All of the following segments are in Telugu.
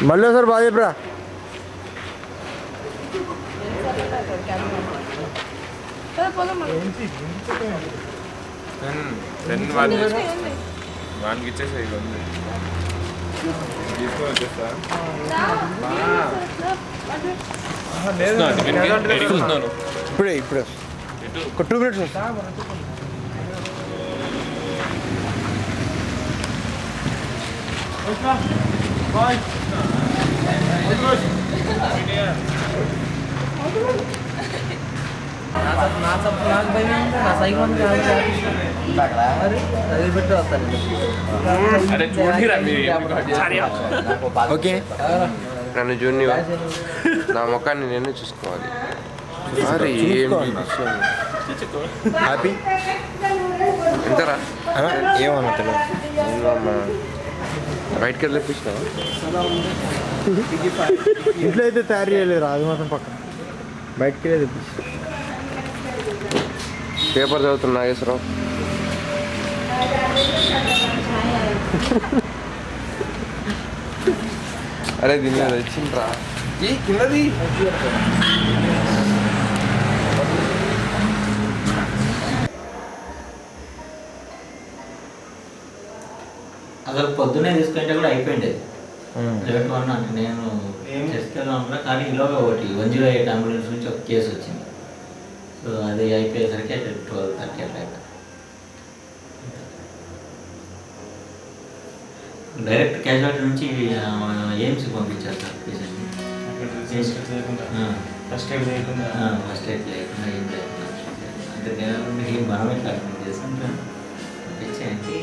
మళ్ళీ సార్ బాగా చెప్పరా. వానికి ఇచ్చేసా ఇక ఉంది తీసుకొని వచ్చేస్తా. ఇప్పుడే ఒక 2 minutes వస్తా. ఓకే నన్ను జూని నా ముఖాన్ని నేను చూసుకోవాలి. హ్యాపీ ఎంతరా ఏమన్నా తెలియదు. బయటకి వెళ్ళి తెప్పించినావా? ఇంట్లో అయితే తయారు చేయలేదు, అది మాత్రం పక్కన బయటకి వెళ్ళి తెప్పించి. పేపర్ చదువుతున్నా నాగేశ్వరరావు. అరే దీని మీద వచ్చిండ్రా కిందది. అసలు పొద్దున్నే తీసుకుంటే కూడా అయిపోయింది 11 అంటే నేను చేసుకెళ్ళాను. కానీ ఈలోగా ఒకటి 108 అంబులెన్స్ నుంచి ఒక కేసు వచ్చింది. సో అది అయిపోయేసరికి 12:30 అట్లా. డైరెక్ట్ క్యాజువాలిటీ నుంచి ఎయిమ్స్కి పంపించారు సార్ పేషెంట్ని. ఫస్ట్ ఎయిడ్ లేకుండా ఏం లేకుండా అంటే మనం ఎట్లా చేసుకుంటాం పంపించేయండి.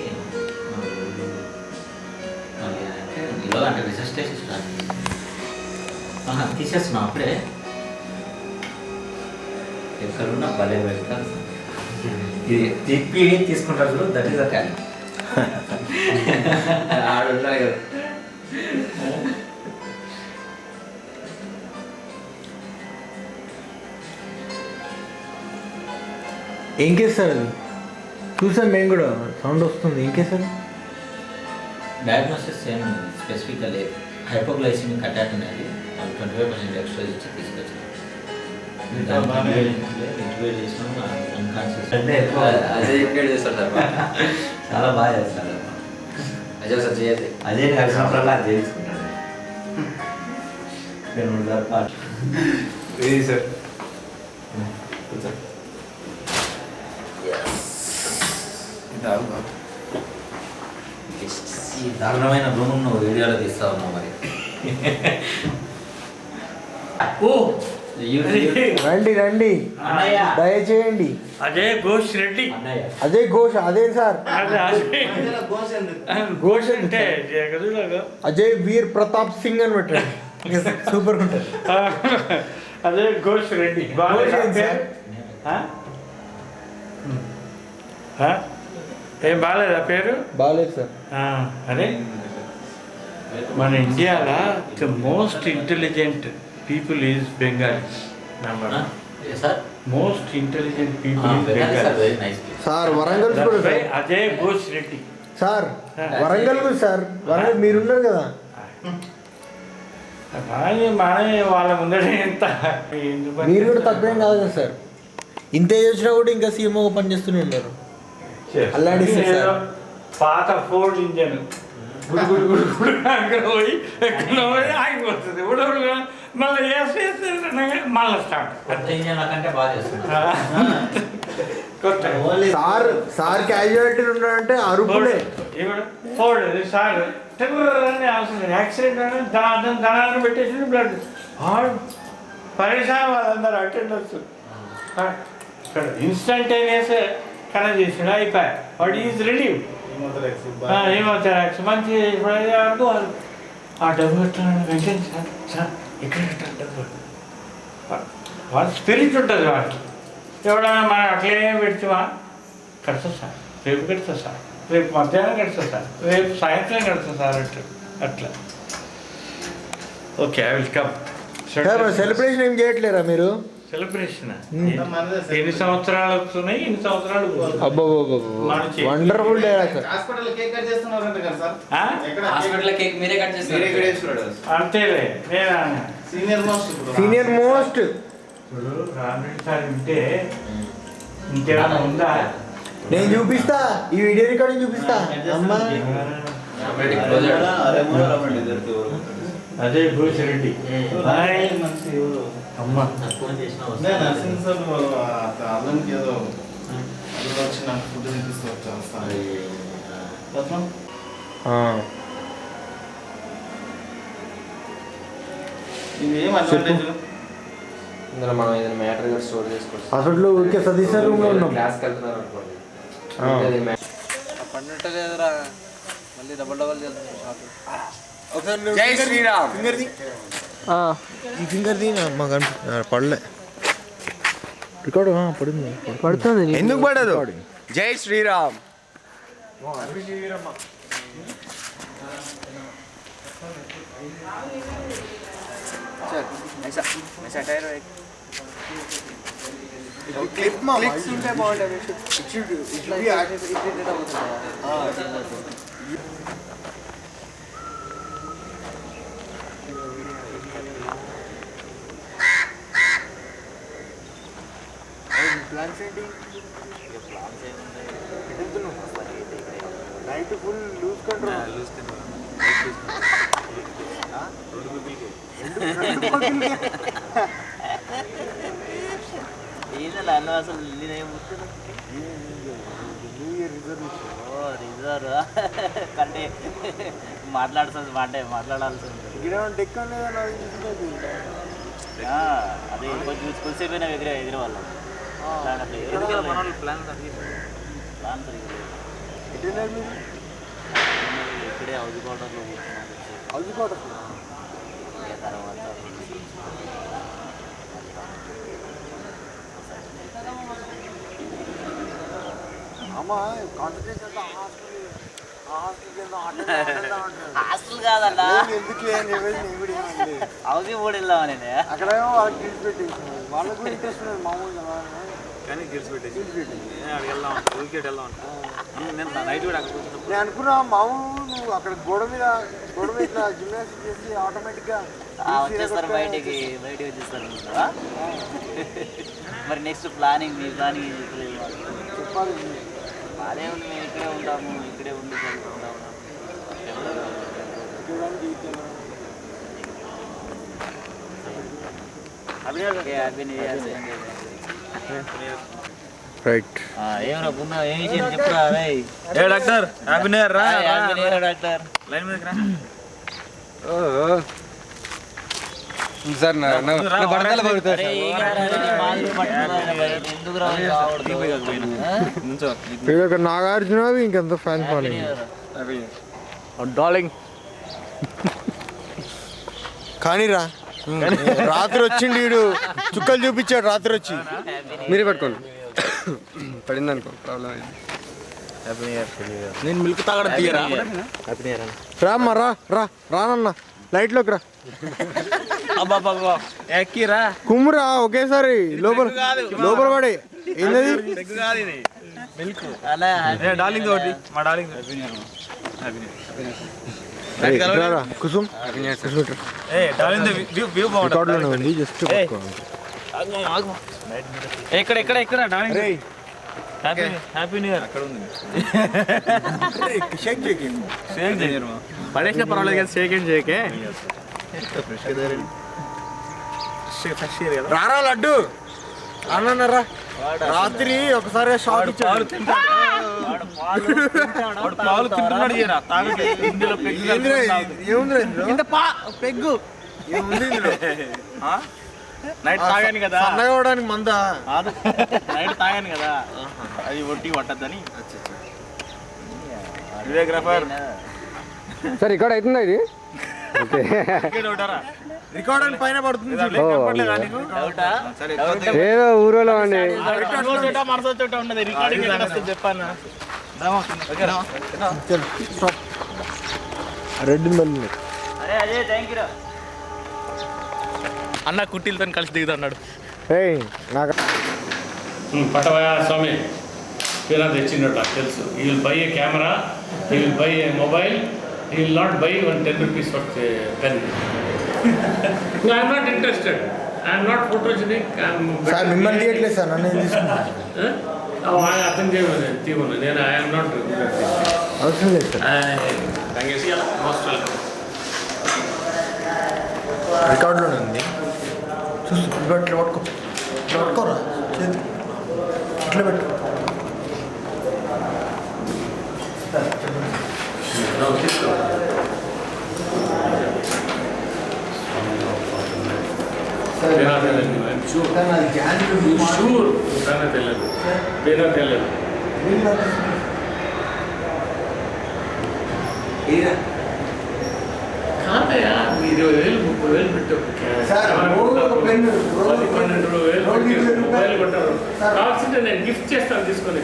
మళ్ళీ అంటే ఈలో అంటే రిజిస్ట్రేషన్ స్టార్ట్ తీసేస్తున్నాం అప్పుడే. ఎక్కడున్నా భలే పెడతారు. ఇది తిప్పి తీసుకుంటారు చూడు, దట్ ఈస్ ద టాలెంట్. ఆడుంటాయి కదా. ఏం కేస్తారు అది చూసాను మేము కూడా, సౌండ్ వస్తుంది. ఏం కేస్తారు? డయాగ్నోసిస్ ఏం స్పెసిఫిక్గా లేదు. హైపోగ్లైసిమిక్ అటాక్ అనేది 25% ఎక్స్ట్రా ఇచ్చి తీసుకొచ్చాను. చాలా బాగా చేస్తాడు అజయ్ కలిసినప్పుడల్లా అది చేసుకుంటాడు. సార్ ఈ దారుణమైన రూమ్ నువ్వు వీడియోలో తీస్తా ఉన్నావు మరి. రండి రండి దయచేయండి. అజయ్ ఘోష్ రెడ్డి. అజయ్ ఘోష్ అదే సార్. ఘోష్ అంటే అజయ్ వీర్ ప్రతాప్ సింగ్ అని పెట్టాడు. సూపర్ ఉంటుంది. అజయ్ ఘోష్ రెడ్డి. ఏం బాగాలేదా పేరు? బాగాలేదు సార్. అదే మన ఇండియాలో the most intelligent people is Bengalis. Most intelligent people is Bengalis. Sir Warangal కూడా అజయ్ ఘోష్ రెడ్డి సార్. వరంగల్ కూడా సార్. వరంగల్ మీరున్నారు కదా. మనమే వాళ్ళ ముందరే ఎంత మీరు కూడా తప్పేం కాదు కదా సార్. ఇంత చేసినా కూడా ఇంకా సీఎంఓ పని చేస్తూనే ఉన్నారు. అల్లాడిస్తారు సార్. పాత ఫోర్డ్ ఇంజన్ గుడి గుడి గుడి గుడి అక్కడ పోయి ఎక్కడ పోయి ఆగిపోతుంది. మళ్ళీ వేస్తే మళ్ళీ స్టార్ట్. సార్ సార్ క్యాజువాలిటీలు ఉన్నాడంటే అరుపులే. ఫోర్డ్ సార్ యాక్సిడెంట్ అని దనాన్ని పెట్టేసి బ్లడ్ పరేషాన్ వాళ్ళందరూ అటెండర్స్. ఇక్కడ ఇన్స్టంటేనియస్ కనెక్ట్ చేసాడు, అయిపోయి వాట్ ఈజ్ రిలీవ్. ఏమవుతారు మంచి ఆ డబ్బు పెట్టండి సార్ ఇక్కడ డబ్బు. వాళ్ళ స్పిరిట్ ఉంటుంది వాడికి. ఎవడన్నా మనం అట్లే పెడుతుమా? కడతా సార్, రేపు కడతా సార్, రేపు మధ్యాహ్నం కడతా సార్, రేపు సాయంత్రం కడతా సార్ అంటే అట్లా. Okay I will come. Celebration ఏం చేయట్లేరా మీరు? సెలబ్రేషన్ ఎన్ని సంవత్సరాలు వస్తున్నాయి, ఎన్ని సంవత్సరాలు అబ్బో wonderful day sir. Hospital cake cut చేస్తున్నారంట కదా సార్. ఆ? ఎక్కడ హాస్పిటల్ కేక్ మీరే కట్ చేస్తారు. అంతేలే నేనా సీనియర్ మోస్ట్ ఇప్పుడు. Senior most. ఇప్పుడు రామరెడ్డి సార్ ఉంటే ఇంకేమైనా ఉందా? నేను చూపిస్తా, ఈ వీడియో రికార్డింగ్ చూపిస్తా. అమ్మా అదే భూషరెడ్డి మంచి ఎవరు? అమ్మ నర్సింగ్ సార్ అల్లంకి ఏదో అది వచ్చి నాకు ఫుడ్ తినిపిస్తూ వచ్చాను. ఇది ఏం అడ్వాంటేజ్? ఇందులో మనం ఏదైనా మ్యాటర్ కూడా స్టోర్ చేసుకోవచ్చు. హాస్పిటల్లో ఊరికే సతీష్ సార్ రూమ్లో ఉన్నాం. క్లాస్కి వెళ్తున్నారు అనుకోండి, పడినట్టు లేదురా, మళ్ళీ డబల్ చేస్తాం. జై శ్రీరామ్. ఈ ఫింగర్ ది మాకు పడలే. రికార్డు పడింది, పడుతుంది. ఎందుకు పడదు? జై శ్రీరామ్. క్లిప్స్ ఉంటే బాగుంటుంది. Night full loose control. అసలు రిజర్వ్ అంటే మాట్లాడాల్సి ఉంటుంది. అదే కొంచెం కొద్దిసేపు ఎగిరే వాళ్ళం ప్లాన్ ఇక్కడే హౌస్ క్వార్టర్లో తర్వాత హాస్టల్ కాదన్నా, హౌస్ కూడా వెళ్దామని అక్కడ వాళ్ళకు ఇంట్రెస్ట్ లేదు మామూలుగా, కానీ గిల్స్ పెట్టేసి వెళ్దాం నైట్ కూడా నేను అనుకున్నా మామూలు నువ్వు అక్కడ గోడ మీద ఇట్లా జిమ్నాస్టిక్ చేసి ఆటోమేటిక్గా వచ్చేస్తారు, బయటికి వచ్చేస్తారు. మరి నెక్స్ట్ ప్లానింగ్ మీ ప్లానింగ్ చెప్పాలి. అదే ఉంది, మేము ఇక్కడే ఉంటాము, ఇక్కడే ఉండి చదువుకుంటా ఉన్నాము. Happy new year. రైట్. ఏమన్నా పున్నా ఏం విషయం చెప్పురా? డాక్టర్ హ్యాపీ న్యూ ఇయర్ రా. Happy new year doctor. Line మీదకి రా. సార్ బట్టలు పడుతుంది. నాగార్జున ఇంకెంత ఫ్యాన్ ఫాలోయింగ్. డార్లింగ్ కానీరా, రాత్రి వచ్చిండు వీడు, చుక్కలు చూపించాడు రాత్రి వచ్చి. మీరే పట్టుకోండి, పడింది అనుకో ప్రాబ్లం అయింది. నేను మిల్క్ తాగడం తీయరా? రామ్మా రానన్నా, లైట్లోకి రా. ఎక్కిరా కుమ్మురా ఒకేసారి లోపల పడే. ఏంటది? డార్లింగ్ ఒకటి మా డార్లింగ్ కుసుమ్ రికార్డులోనే ఉంది, జస్ట్ ఎక్కడ డార్లింగ్. హ్యాపీ న్యూ ఇయర్ అక్కడ ఉంది. షేక్ చేయరు పడేసిన పర్వాలేదు కదా, షేక్ ఏం చేయకే. రారా లడ్డు అన్నరా, రాత్రి ఒకసారి షాక్ ఇచ్చాడు. పాలు తింటున్నాడు. పెగ్గు నైట్ తాగాను కదా, అన్నగవడానికి మందా? నైట్ తాగాను కదా, అది ఒట్టి పట్టద్దని. వీడియోగ్రాఫర్ సార్ రికార్డ్ అవుతుందా ఇది? ఓకే, రికార్డ్ అని పైన పడుతుంది. ఏదో ఊరోలో అండి. రెడ్ మళ్ళీ అన్న కుట్టిలతో కలిసి దిగుతా అన్నాడు. నాకు పట్టవయా స్వామి పేరు తెచ్చిండట తెలుసు. ఈ విల్ బై ఏ కెమెరా, ఈ విల్ బై ఏ మొబైల్, ఈ will not by 10 rupees worth pen. I'm not interested, I'm not photogenic. Sir మిమ్మల్ని తీయట్లేదు సార్, నన్ను తీసుకున్నాను. అర్థం చేయమని తీయమని నేను ఐఎమ్ నాట్ అవసరం లేదు సార్. Most welcome. రికార్డులోనే ఉంది చూస్తూ ఇట్లా పట్టుకో, ఇట్లా పట్టుకోరా చేతి ఇట్లా పెట్టు. తీసుకో. కాదయా, 20,000 30,000 పెట్టావు. 10,000 మొబైల్ కొట్టారు. కావాల్సింటే నేను గిఫ్ట్ చేస్తాను, తీసుకొని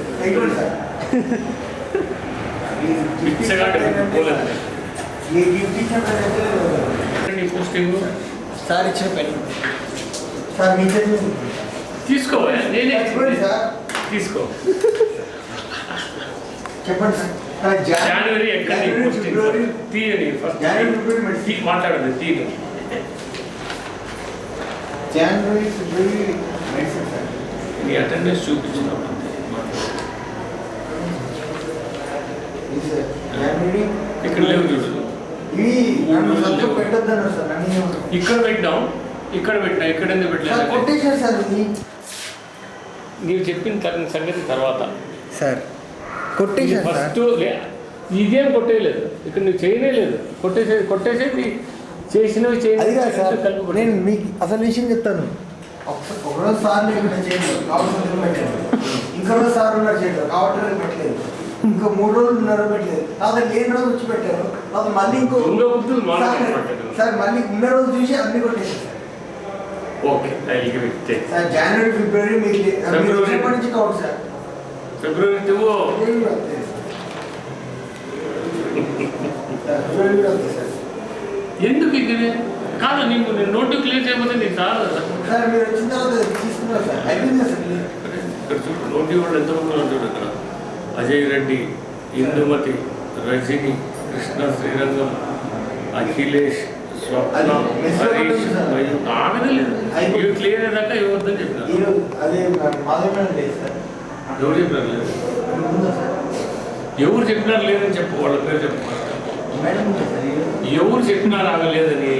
పోస్టింగ్ సార్ ఇచ్చిన పెన్ సార్ మీ చేతి తీసుకో. నేనే సార్ తీసుకో. చెప్పండి సార్. జనవరి ఎక్కడ పోస్టింగ్ తీయని ఫస్ట్ మాట్లాడదు తీయని. జనవరి ఫిబ్రవరి మెడిసిన్ సార్. నీ అటెండెన్స్ చూపించినప్పుడు ఇక్కడ లేవు చూడు. ఇవి నన్ను సత్తు పెట్టొద్దన్నారు సార్. నన్ను ఇక్కడ పెట్టాం, ఇక్కడ పెట్టినా, ఇక్కడ ఎందుకు పెట్టలేదు? కొట్టేశారు సార్. నీవు చెప్పిన సంగతి తర్వాత సార్ కొట్టేశారు ఫస్ట్. ఇదేం కొట్టేయలేదు, ఇక్కడ నువ్వు చేయలేదు. కొట్టేసేది చేసినవి అది కాదు సార్. చేయలేదు. నేను మీకు అసలు విషయం చెప్తాను. ఒకరోజు సార్ లేకుండా చేయలేదు కాబట్టి పెట్టలేదు. ఇంకొక సార్ ఉన్నారు చేయలేదు కాబట్టి పెట్టలేదు. ఇంకో 3 రోజులు ఉన్నారో పెట్టలేదు. తర్వాత లేని రోజు వచ్చి పెట్టారు. తర్వాత మళ్ళీ ఇంకో సార్ మళ్ళీ ఉన్న రోజు చూసి అన్ని కొట్టేసారు సార్. ఓకే, సార్ జనవరి ఫిబ్రవరి మీకు ఎప్పటి నుంచి కావాలి సార్? ఫిబ్రవరి ఫిబ్రవరి కూడా వస్తుంది సార్. ఎందుకు ఇది కాదు? నీకు నేను నోటు క్లియర్ చేయకపోతే నీకు రాదు కదా సార్. మీరు వచ్చిన తర్వాత తీసుకున్నారు సార్. అయిపోయింది సార్. ఇక్కడ చూడు, నోటి వాళ్ళు ఎంతమంది ఉంటాడు ఇక్కడ. అజయ్ రెడ్డి, ఇందుమతి, రజని, కృష్ణ శ్రీరంగం, అఖిలేష్, స్వప్న, హరీష్, ఆగలేదు. ఇవి క్లియర్ అయ్యాక ఇవ్వద్దని చెప్పినారు. అదే మాధవమైన లేదు సార్. ఎవరు చెప్పినారు లేదు? ఎవరు చెప్పినారు లేదని చెప్పు, వాళ్ళ పేరు చెప్పు. మేడం ఎవరు చెప్పినారు ఆగలేదని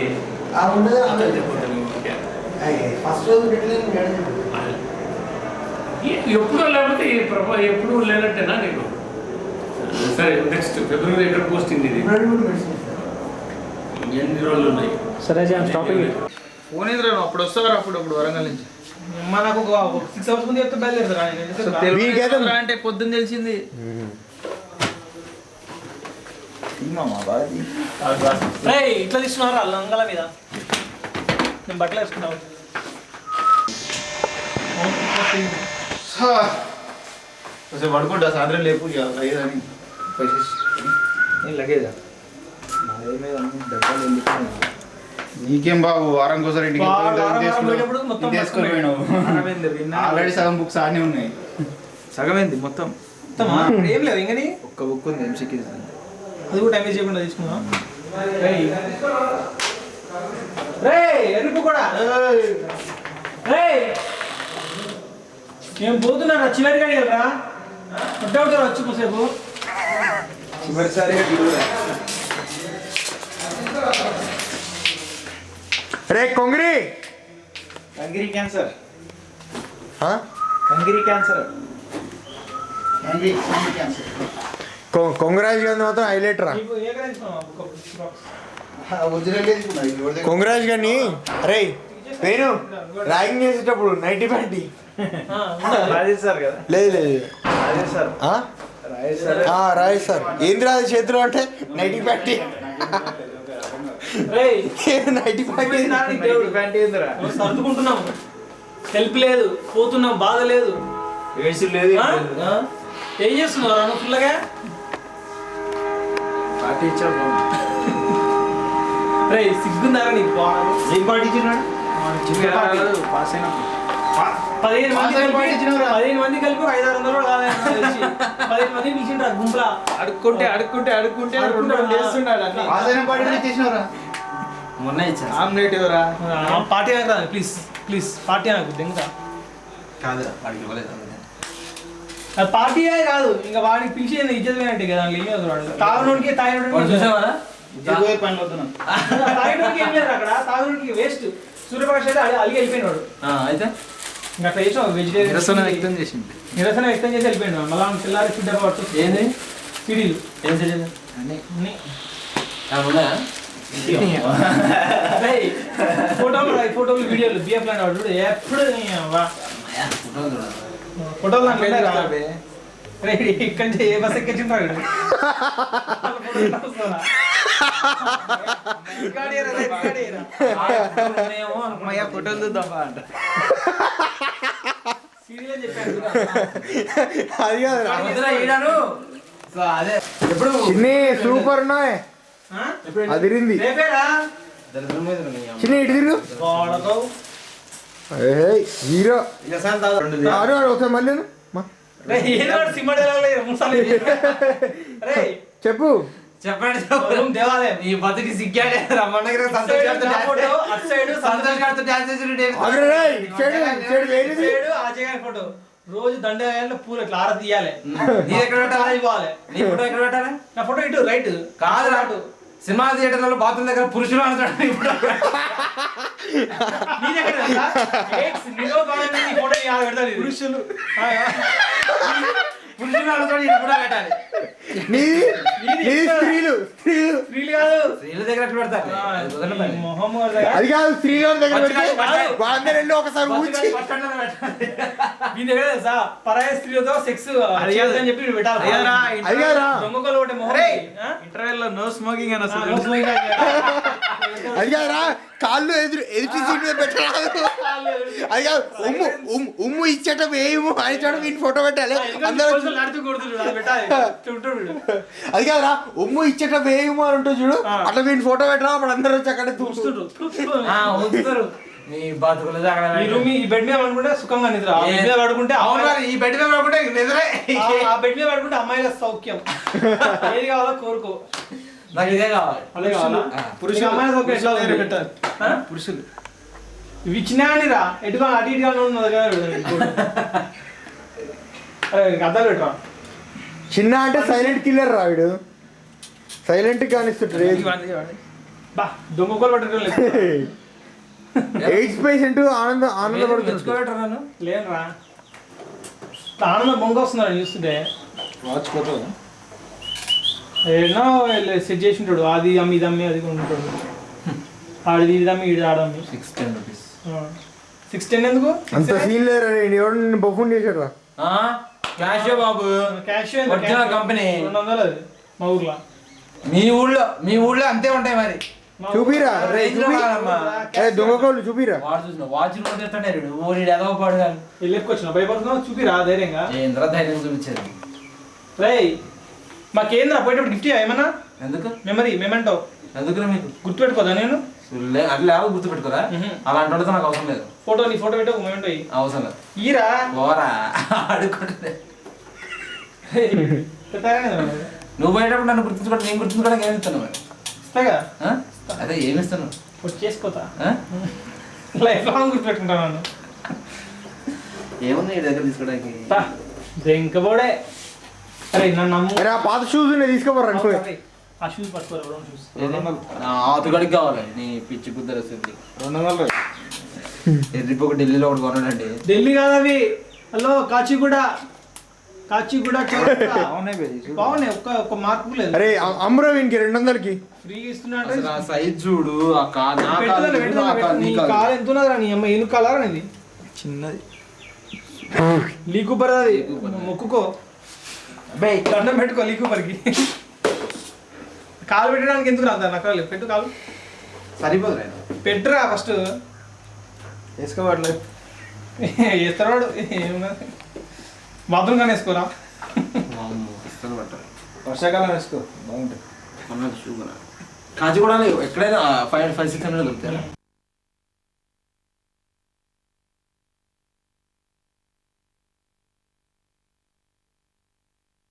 ఫస్ట్ రోజు పెట్టలేదు మేడం. ఎప్పుడో లేకపోతే ఎప్పుడు లేనట్టేనా నీకు? సరే, నెక్స్ట్ ఫిబ్రవరి ఎక్కడ పోస్టింగ్ ఇది? ఎన్ని రోజులు ఉన్నాయి? సరే స్టాపింగ్. ఫోన్ ఎదురా అప్పుడు వస్తారా? అప్పుడు వరంగల్ నుంచి నాకు 6 hours ముందు చెప్తే బయలుదేరుతారా అంటే పొద్దున్న తెలిసింది. ఇట్లా తీసుకున్నారా లంగల మీద? నేను బట్టలు వేసుకున్నావు. పడుకుంటా సాయంత్రం లేపు లేదని లగేజా నీకేం బాబు, వారం కోసం ఇంటికి తీసుకొని పోయినావు. ఆల్రెడీ సగం బుక్స్ ఆనే ఉన్నాయి. సగమైంది మొత్తం. ఏం లేదు ఇంకా ఒక్క బుక్ ఉంది ఎంసీకి. అది కూడా టైం వేస్ట్ చేయకుండా తీసుకున్నాం. ఎరుపు కూడా ఏం పోతున్నారా? చివరిగా వెళ్ళరా? అవుతారా వచ్చి కొసేపు? చివరిసారి రే కొంగిరి కంగిరి క్యాన్సర్. ఆ? కంగిరి క్యాన్సర్. కొంగరాజ్ గారిని మాత్రం హైలైట్ రా. కొంగరాజ్ గారిని అరే పేరు ర్యాగింగ్ చేసేటప్పుడు నైటీ ప్యాంటీ సార్ కదా? లేదు లేదు సార్ రాజేష్ సార్. ఏంది రాదు చేతిలో అంటే నైటీ ప్యాంటీ. నైటీ ప్యాంటీ సర్దుకుంటున్నాం. హెల్ప్ లేదు, పోతున్నాం, బాధ లేదు, ఏసీ లేదు. ఏం చేస్తున్నారు అన్న ఫుల్గా? పార్టీ ఇచ్చారు. సిగ్గుందారా నీకు? ఏం పార్టీ ఇచ్చినాడు? పాస్ అయినా 15 మంది పాస్ పాయింట్ ఇచ్చినవరా? 15 మంది కలిపి 500-600 కూడా కాదు 15 మంది పిలిచిండ్రా గుంపులా అడుక్కుంటే రెండు చేస్తున్నాడు అట్లా ఆదాయం పార్టీ ఇచ్చేసినవరా మొన్న ఇచ్చాను ఆమ్లెట్ ఎవరా పార్టీ అనరా ప్లీజ్ పార్టీ అనకు దెంగతా కాదు వాడికి ఇవ్వలేదు అది పార్టీ కాదు ఇంకా వాడికి పిలిచి ఇజ్జత్ పోయినట్టే కదా ఏం లేదు వాడు తాగునోడికి తాగినోడికి చూసావా దిగువే పని అవుతున్నాం తాగినోడికి ఏం లేదు అక్కడ తాగునోడికి వేస్ట్ సూర్యప్రకాష్ అయితే అలిగి వెళ్ళిపోయినాడు అయితే ఇంకా అట్లా చేసాం వెజిటేరియన్ నిరసన వ్యక్తం చేసింది నిరసన వ్యక్తం చేసి వెళ్ళిపోయాడు మళ్ళీ పిల్లలు ఫుడ్ పడుతుంది ఏంది సిడీలు ఏం తెలియదు అన్నీ ఉన్నాయా ఫోటోలు వీడియోలు బిఎఫ్ లాంటి వాడు ఎప్పుడు ఫోటోలు ఇక్కడ నుంచి ఏ బస్ ఎక్కించుంటాడు ఫోటోలు చూద్దామా అంట అది కాదు అదే ఎప్పుడు సూపర్ ఉన్నాయి అదిరింది చిన్న ఇటు తిరుగు హీరో ఒకసారి మళ్ళీ చెప్పు చెప్పండి దేవాలయం ఈ బతుకి సిగ్గాడే రమ్మన్నగిరి సంతోష్ గారితో డాన్స్ ఫోటో రోజు దండగాయల్లో పూలు ఇట్లా ఆర తీయాలి నీ ఎక్కడ పెట్టాలి ఇవ్వాలి నీ ఫోటో ఎక్కడ పెట్టాలి నా ఫోటో ఇటు రైట్ కాదు రాటు సినిమా థియేటర్లలో బాత్రూమ్ దగ్గర పురుషులు అంటాడు నీ దగ్గర ఫోటో పెడతాడు పురుషులు అనుతాడు ఇది కూడా పెట్టాలి స్త్రీలు స్త్రీలు కాదు స్త్రీల దగ్గర ఎట్లా పెడతారు మొహం అది కాదు స్త్రీల దగ్గర పెడితే వాళ్ళందరూ వెళ్ళి ఒకసారి ఊచి దీని దగ్గర తెలుసా పరాయ స్త్రీలతో సెక్స్ అని చెప్పి పెట్టాలి అది కాదురా దొంగలు ఒకటి మొహం ఇంటర్వెల్ లో నో స్మోకింగ్ అని అసలు అది కాదురా కాళ్ళు ఎదుటి సీట్ మీద పెట్టరాదు అది కాదు ఉమ్ము ఇచ్చేట వేయము అని చోట వీటి ఫోటో పెట్టాలి అందరూ అది కాదురా ఉమ్ము ఇచ్చేట వేయము అని ఉంటుంది చూడు అట్లా వీటి ఫోటో పెట్టరా అప్పుడు అందరూ వచ్చి అక్కడ ఉంచుతారు నీ బతుకులు ఈ బెడ్ మీద పడుకుంటే సుఖంగా నిద్ర ఆ బెడ్ మీద పడుకుంటే ఈ బెడ్ మీద పడుకుంటే నిద్రే ఆ బెడ్ మీద పడుకుంటే అమ్మాయిల సౌఖ్యం ఏది కావాలో కోరుకో నాకు ఇదే కావాలి అదే కావాలా పురుషులు అమ్మాయిల సౌఖ్యం ఎట్లా పెట్టారు పురుషులు ఇవి చిన్నగానిరా ఎటుగా అటు ఇటుగా ఉన్నది అద్దాలు పెట్టరా చిన్న అంటే సైలెంట్ కిల్లర్ రా వీడు సైలెంట్ కానిస్తుంటారు బా దొంగకోలు పట్టుకోలేదు ఎయిడ్స్ పేషెంట్ ఆనందపడుతున్నాడు లేనురా ఆనందం బొంగ వస్తున్నాడు చూస్తుంటే వాచ్ ఫోటో ఏదో సెట్ చేసి ఉంటాడు అది అమ్మి ఇది అమ్మి అది ఉంటాడు ఆడిది ఇది అమ్మి ఇది ఆడమ్మి 610 రూపీస్ 610 ఎందుకు అంత సీన్ లేరు ఎవరు నిన్ను బఫూన్ చేశాడు రా క్యాషియో బాబు క్యాష్ ఒరిజినల్ కంపెనీ 200 అది మా ఊర్లో మీ ఊళ్ళో అంతే ఉంటాయి మరి చూపిరా దొంగకోళ్ళు చూపిరా వాచ్ ఊరి ఎదవ పాడు కానీ వెళ్ళెక్కువచ్చిన భయపడుతున్నావు చూపిరా ధైర్యంగా ఏంద్ర ధైర్యం చూపించేది రేయ్ మాకేంద్రా పోయేటప్పుడు గిఫ్ట్ ఏమన్నా ఎందుకు మెమెంటో ఎందుకు మీకు గుర్తుపెట్టుకోదా నేను అట్లా గుర్తు పెట్టుకోరా అలాంటి వాళ్ళతో నాకు అవసరం లేదు నీ ఫోటో పెట్టు మెమెంటో అవసరం లేదు ఈరా పోరా అడుగుంటుంది నువ్వు పోయేటప్పుడు నన్ను గుర్తుంచుకోవడం నేను గుర్తుంచుకోవడానికి ఏమి ఇస్తాను మరి ఇస్తాగా అదే ఏమి ఇస్తాను చేసుకోతా లైఫ్ లాంగ్ గుర్తుపెట్టుకుంటాను ఏముంది ఈ దగ్గర తీసుకోవడానికి ఇంకబోడే అరే నన్ను నమ్ము పాత షూస్ తీసుకోపోరా ఆ షూస్ పట్టుకోరా షూస్ ఆతుగడికి కావాలి నీ పిచ్చి బుద్ధ రసండి 200 ఎర్రిపోక ఢిల్లీలో ఒకటి కొన్నాడండి ఢిల్లీ కాదు అవి హలో కాచిగూడ బాగున్నాయి ఒక్క మార్పు లేదు అరే అమ్మురా వీనికి 200కి ఫ్రీ ఇస్తున్నాడు సైజ్ చూడు కాలు ఎంత ఉన్నదిరా నీ అమ్మ ఎన్ని కాలారా ఇది చిన్నది లీకూపర్ అది మొక్కుకో దండం పెట్టుకో లీకూపర్కి కాలు పెట్టడానికి ఎందుకు రాదా నాకు పెట్టు కాలు సరిపోదు పెట్టురా ఫస్ట్ వేసుకోవట్లేదు వేస్తాడు వాడు బాత్రూమ్ కానీ వేసుకోరా వర్షాకాలం వేసుకో బాగుంటుంది కాచి కూడా ఎక్కడైనా 5-600 దొరుకుతాయి